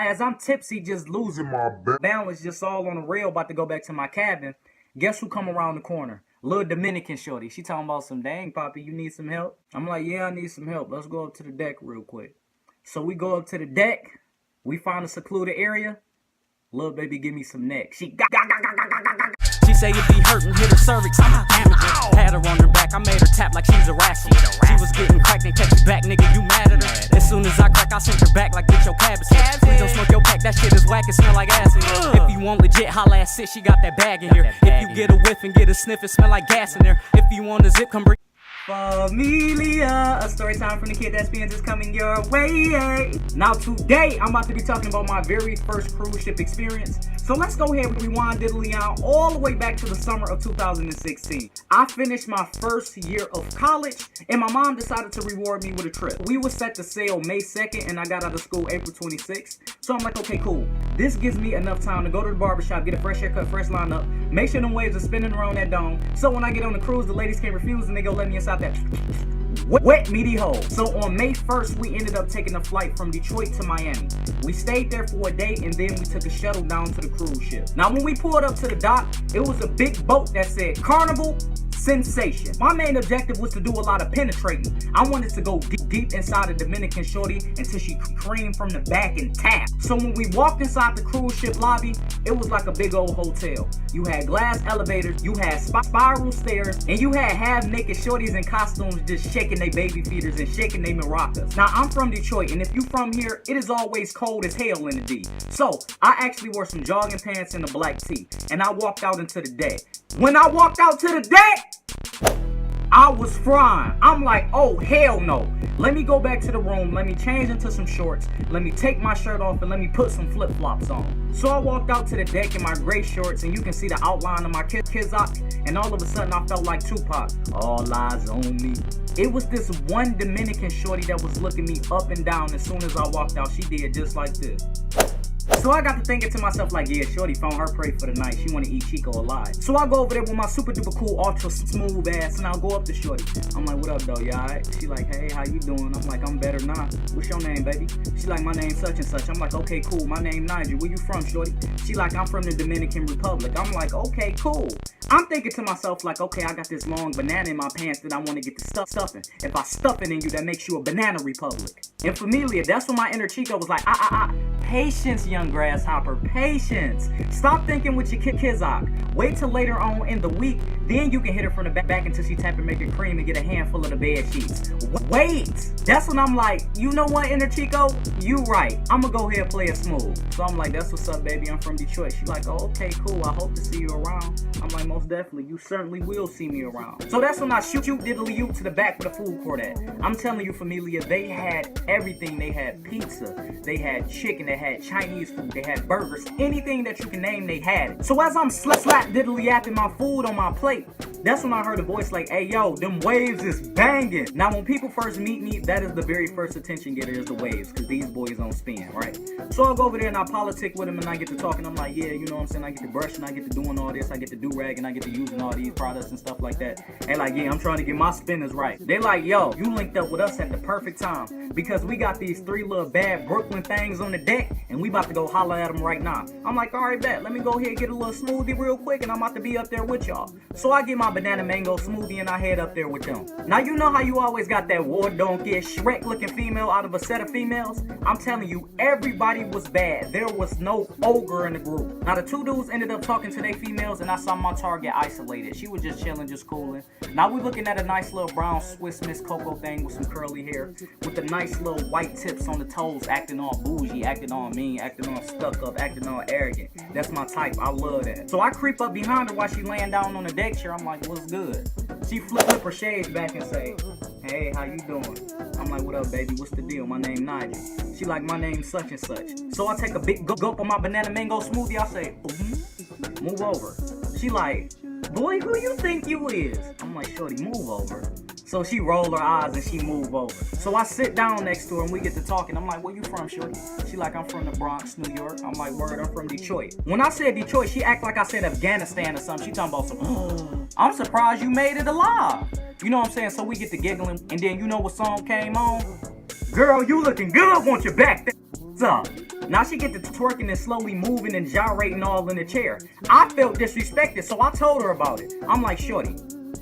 As I'm tipsy, just losing my balance, just all on the rail, about to go back to my cabin. Guess who come around the corner? Little Dominican shorty. She talking about some, dang, Poppy, you need some help? I'm like, yeah, I need some help. Let's go up to the deck real quick. So we go up to the deck. We find a secluded area. Little baby, give me some neck. She say it be hurting, hit her cervix, I'm a amateur. Had her on her back, I made her tap like she's a wrestler. She was getting cracked and kept you back, nigga, you mad at her. As soon as I crack, I sent her back like get your cabbage. Please don't smoke your pack, that shit is whack, it smell like ass in here. If you want legit, holla at sis, she got that bag in here. If you get a whiff and get a sniff, it smell like gas in there. If you want a zip, come bring Familia, a story time from the kid that's being just coming your way. Now today, I'm about to be talking about my very first cruise ship experience. So let's go ahead and rewind diddly on all the way back to the summer of 2016. I finished my first year of college, and my mom decided to reward me with a trip. We were set to sail May 2nd, and I got out of school April 26th. So I'm like, okay, cool. This gives me enough time to go to the barbershop, get a fresh haircut, fresh lineup, make sure them waves are spinning around that dome. So when I get on the cruise, the ladies can't refuse, and they go let me inside that wet meaty hole. So on May 1st, we ended up taking a flight from Detroit to Miami. We stayed there for a day, and then we took a shuttle down to the cruise ship. Now when we pulled up to the dock, it was a big boat that said Carnival Sensation. My main objective was to do a lot of penetrating. I wanted to go deep inside a Dominican shorty until she creamed from the back and tap. So when we walked inside the cruise ship lobby, it was like a big old hotel. You had glass elevators, you had spiral stairs, and you had half-naked shorties in costumes just shaking their baby feeders and shaking their maracas. Now I'm from Detroit, and if you from here, it is always cold as hell in the D. So I actually wore some jogging pants and a black tee, and I walked out into the deck. When I walked out to the deck, I was frying. I'm like, oh, hell no. Let me go back to the room. Let me change into some shorts. Let me take my shirt off and let me put some flip-flops on. So I walked out to the deck in my gray shorts, and you can see the outline of my kizak, and all of a sudden I felt like Tupac. All eyes on me. It was this one Dominican shorty that was looking me up and down. As soon as I walked out, she did just like this. So I got to thinking to myself like, yeah, shorty found her prey for the night. She want to eat Chico alive. So I go over there with my super duper cool, ultra smooth ass, and I'll go up to shorty. I'm like, what up, though? You alright? She like, hey, how you doing? I'm like, I'm better now. What's your name, baby? She like, my name such and such. I'm like, okay, cool. My name Nigel. Where you from, shorty? She like, I'm from the Dominican Republic. I'm like, okay, cool. I'm thinking to myself like, okay, I got this long banana in my pants that I want to get the stuffing. If I stuff it in you, that makes you a banana republic. And familia, that's when my inner Chico was like, patience, young grasshopper, patience. Stop thinking with your kizak. Wait till later on in the week, then you can hit her from the back until she tap and make it cream and get a handful of the bed sheets. Wait, that's when I'm like, you know what, inner Chico? You right. I'm gonna go ahead and play it smooth. So I'm like, that's what's up, baby. I'm from Detroit. She like, oh, okay, cool. I hope to see you around. I'm like, most definitely. You certainly will see me around. So that's when I shoot diddly-you to the back where the food court at. I'm telling you, familia, they had everything. They had pizza. They had chicken. They had Chinese food. They had burgers. Anything that you can name, they had it. So as I'm slap diddly-yapping my food on my plate, that's when I heard a voice like, hey, yo, them waves is banging. Now, when people first meet me, that is the very first attention getter is the waves, because these boys don't spin, right? So I'll go over there and I politic with them, and I get to talking. I'm like, yeah, you know what I'm saying? I get to brushing, I get to doing all this, I get to do-rag, and I get to using all these products and stuff like that. They like, yeah, I'm trying to get my spinners right. They like, yo, you linked up with us at the perfect time, because we got these three little bad Brooklyn things on the deck, and we about to go holler at them right now. I'm like, all right, bet. Let me go ahead and get a little smoothie real quick, and I'm about to be up there with y'all. So I get my banana mango smoothie, and I head up there with them. Now, you know how you always got that war donkey, Shrek-looking female out of a set of females? I'm telling you, everybody was bad. There was no ogre in the group. Now, the two dudes ended up talking to their females, and I saw my target isolated. She was just chilling, just cooling. Now, we're looking at a nice little brown Swiss Miss Coco thing with some curly hair, with the nice little white tips on the toes, acting all bougie, acting all mean, acting all stuck up, acting all arrogant. That's my type. I love that. So I creep up behind her while she laying down on the deck chair. I'm like, what's good? She flip her shades back and say, hey, how you doing? I'm like, what up, baby? What's the deal? My name Nigel. She like, my name such and such. So I take a big gulp of my banana mango smoothie. I say, move over. She like, boy, who you think you is? I'm like, shorty, move over. So she roll her eyes and she move over. So I sit down next to her and we get to talking. I'm like, where you from, shorty? She like, I'm from the Bronx, New York. I'm like, word, I'm from Detroit. When I said Detroit, she act like I said Afghanistan or something. She talking about some, I'm surprised you made it alive. You know what I'm saying? So we get to giggling, and then you know what song came on? Girl, you looking good, want you back there. What's up? Now she get to twerking and slowly moving and gyrating all in the chair. I felt disrespected, so I told her about it. I'm like, shorty,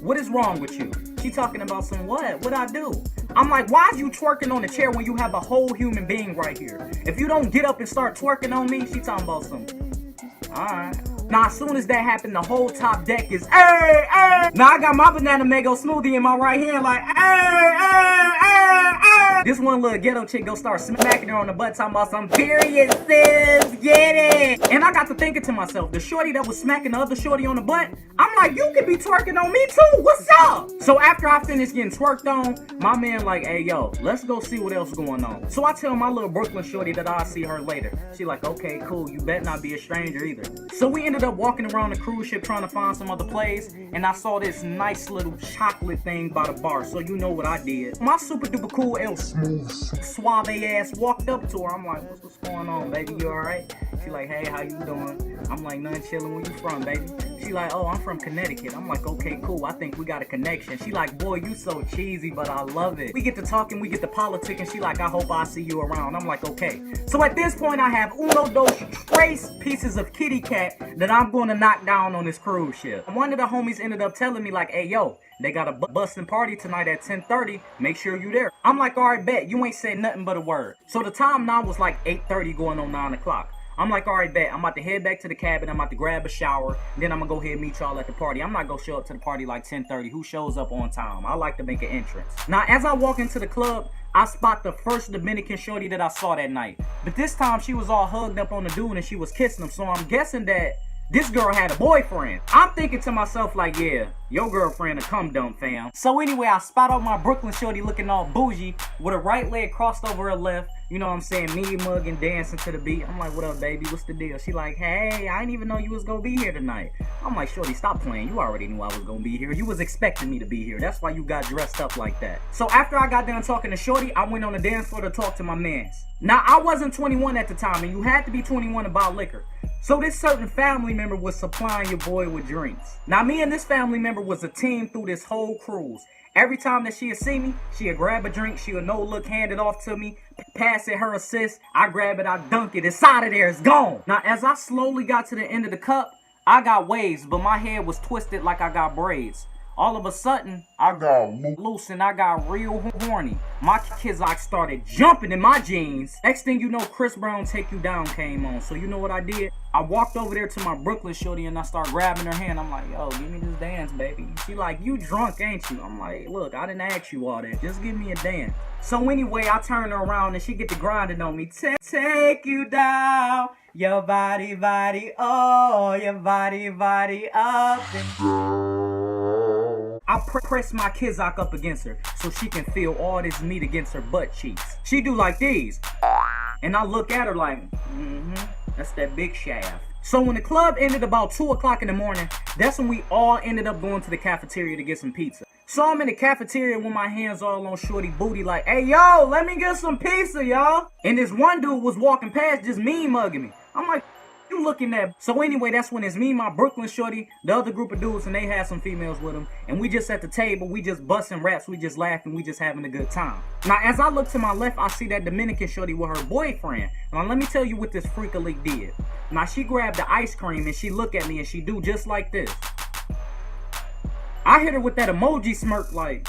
what is wrong with you? She talking about some what? What I do? I'm like, why is you twerking on the chair when you have a whole human being right here? If you don't get up and start twerking on me, she talking about some. Alright. Now, as soon as that happened, the whole top deck is, hey, hey. Now, I got my banana mango smoothie in my right hand, like, hey, hey, hey, hey. This one little ghetto chick go start smacking her on the butt, talking about some period, sis, get it. And I got to thinking to myself, the shorty that was smacking the other shorty on the butt, I'm like, you could be twerking on me too, what's up? So after I finished getting twerked on, my man like, hey, yo, let's go see what else going on. So I tell my little Brooklyn shorty that I'll see her later. She like, okay, cool, you better not be a stranger either. So we ended up walking around the cruise ship trying to find some other place, and I saw this nice little chocolate thing by the bar, so you know what I did. My super duper cool El Smooth Suave ass walked up to her. I'm like, what's going on, baby, you alright? She like, hey, how you doing? I'm like, nothing, chilling, where you from, baby? She like, oh, I'm from Connecticut. I'm like, okay, cool, I think we got a connection. She like, boy, you so cheesy, but I love it. We get to talking, we get to politic, and she like, I hope I see you around. I'm like, okay. So at this point, I have uno, dos, tres pieces of kitty cat that I'm going to knock down on this cruise ship. One of the homies ended up telling me like, hey, yo, they got a busting party tonight at 10:30. Make sure you there. I'm like, all right, bet. You ain't said nothing but a word. So the time now was like 8:30 going on 9 o'clock. I'm like, all right, bet. I'm about to head back to the cabin. I'm about to grab a shower. Then I'm going to go ahead and meet y'all at the party. I'm not going to show up to the party like 10:30. Who shows up on time? I like to make an entrance. Now, as I walk into the club, I spot the first Dominican shorty that I saw that night. But this time, she was all hugged up on the dude and she was kissing him. So I'm guessing that this girl had a boyfriend. I'm thinking to myself like, yeah, your girlfriend a cum dump, fam. So anyway, I spot out my Brooklyn shorty looking all bougie with her right leg crossed over her left. You know what I'm saying? Me mugging, dancing to the beat. I'm like, what up, baby? What's the deal? She like, hey, I didn't even know you was gonna be here tonight. I'm like, shorty, stop playing. You already knew I was gonna be here. You was expecting me to be here. That's why you got dressed up like that. So after I got done talking to shorty, I went on the dance floor to talk to my mans. Now, I wasn't 21 at the time, and you had to be 21 to buy liquor. So this certain family member was supplying your boy with drinks. Now, me and this family member was a team through this whole cruise. Every time that she'd see me, she'd grab a drink, she would no look, hand it off to me, pass it her assist, I grab it, I dunk it, it's out of there, it's gone. Now, as I slowly got to the end of the cup, I got waves, but my hair was twisted like I got braids. All of a sudden, I got loose and I got real horny. My kids like started jumping in my jeans. Next thing you know, Chris Brown Take You Down came on. So you know what I did? I walked over there to my Brooklyn shorty and I started grabbing her hand. I'm like, yo, give me this dance, baby. She like, you drunk, ain't you? I'm like, look, I didn't ask you all that. Just give me a dance. So anyway, I turn her around and she get to grinding on me. Take you down. Your body, oh, your body up and down. I press my kizak up against her so she can feel all this meat against her butt cheeks. She do like these. And I look at her like, that's that big shaft. So when the club ended about 2 o'clock in the morning, that's when we all ended up going to the cafeteria to get some pizza. So I'm in the cafeteria with my hands all on shorty booty like, hey, yo, let me get some pizza, y'all. And this one dude was walking past just mean mugging me. I'm like, you looking at? So anyway, that's when it's me, my Brooklyn shorty, the other group of dudes, and they had some females with them. And we just at the table, we just busting raps, we just laughing, we just having a good time. Now, as I look to my left, I see that Dominican shorty with her boyfriend. Now, let me tell you what this freak leak did. Now, she grabbed the ice cream and she look at me and she do just like this. I hit her with that emoji smirk like.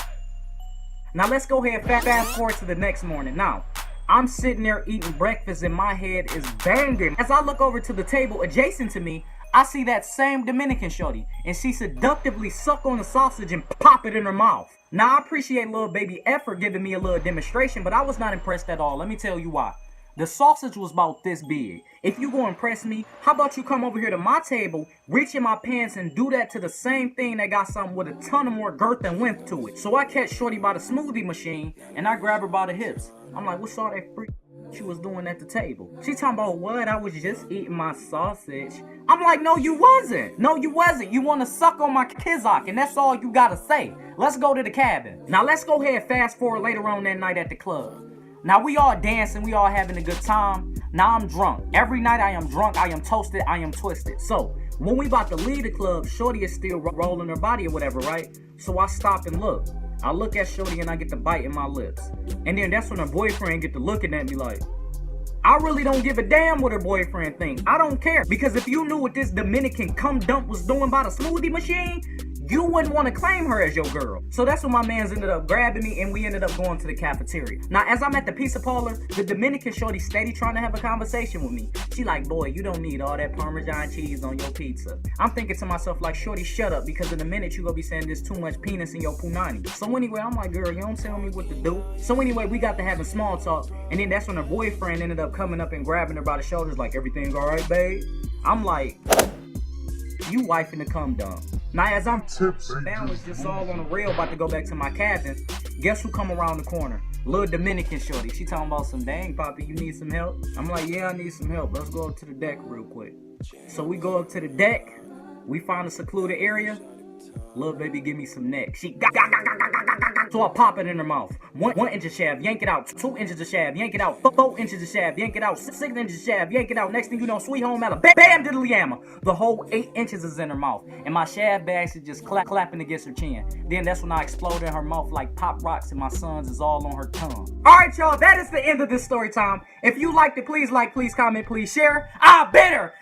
Now, let's go ahead and fast forward to the next morning. Now, I'm sitting there eating breakfast and my head is banging. As I look over to the table adjacent to me, I see that same Dominican shorty and she seductively suck on the sausage and pop it in her mouth. Now, I appreciate little baby F for giving me a little demonstration, but I was not impressed at all. Let me tell you why. The sausage was about this big. If you gonna impress me, how about you come over here to my table, reach in my pants and do that to the same thing that got something with a ton of more girth and length to it. So I catch shorty by the smoothie machine and I grab her by the hips. I'm like, what's all that freak she was doing at the table? She talking about what? I was just eating my sausage. I'm like, no, you wasn't. No, you wasn't. You want to suck on my kizak, and that's all you got to say. Let's go to the cabin. Now, let's go ahead and fast forward later on that night at the club. Now, we all dancing. We all having a good time. Now, I'm drunk. Every night I am drunk. I am toasted. I am twisted. So, when we about to leave the club, shorty is still rolling her body or whatever, right? So, I stop and look. I look at shorty and I get the bite in my lips. And then that's when her boyfriend get to looking at me like, I really don't give a damn what her boyfriend thinks. I don't care. Because if you knew what this Dominican cum dump was doing by the smoothie machine, you wouldn't want to claim her as your girl. So that's when my mans ended up grabbing me and we ended up going to the cafeteria. Now, as I'm at the pizza parlor, the Dominican shorty steady trying to have a conversation with me. She like, boy, you don't need all that Parmesan cheese on your pizza. I'm thinking to myself like, shorty, shut up, because in a minute you gonna be saying there's too much penis in your punani. So anyway, I'm like, girl, you don't tell me what to do. So anyway, we got to having small talk, and then that's when her boyfriend ended up coming up and grabbing her by the shoulders like, everything's all right, babe? I'm like, you wifing the cum dump. Now as I'm tipsy, was just all on the rail about to go back to my cabin, guess who come around the corner? Little Dominican shorty. She talking about some, dang, Poppy, you need some help? I'm like, yeah, I need some help. Let's go up to the deck real quick. So we go up to the deck. We find a secluded area. Little baby, give me some neck. She so I pop it in her mouth. 1 inch of shaft, yank it out. 2 inches of shaft, yank it out. 4 inches of shaft, yank it out. 6 inches of shaft, yank it out. Next thing you know, sweet home Alabama, bam, diddly yammer. The whole 8 inches is in her mouth, and my shaft bags is just clapping against her chin. Then that's when I explode in her mouth like pop rocks, and my sons is all on her tongue. All right, y'all, that is the end of this story time. If you liked it, please like, please comment, please share. I've been her.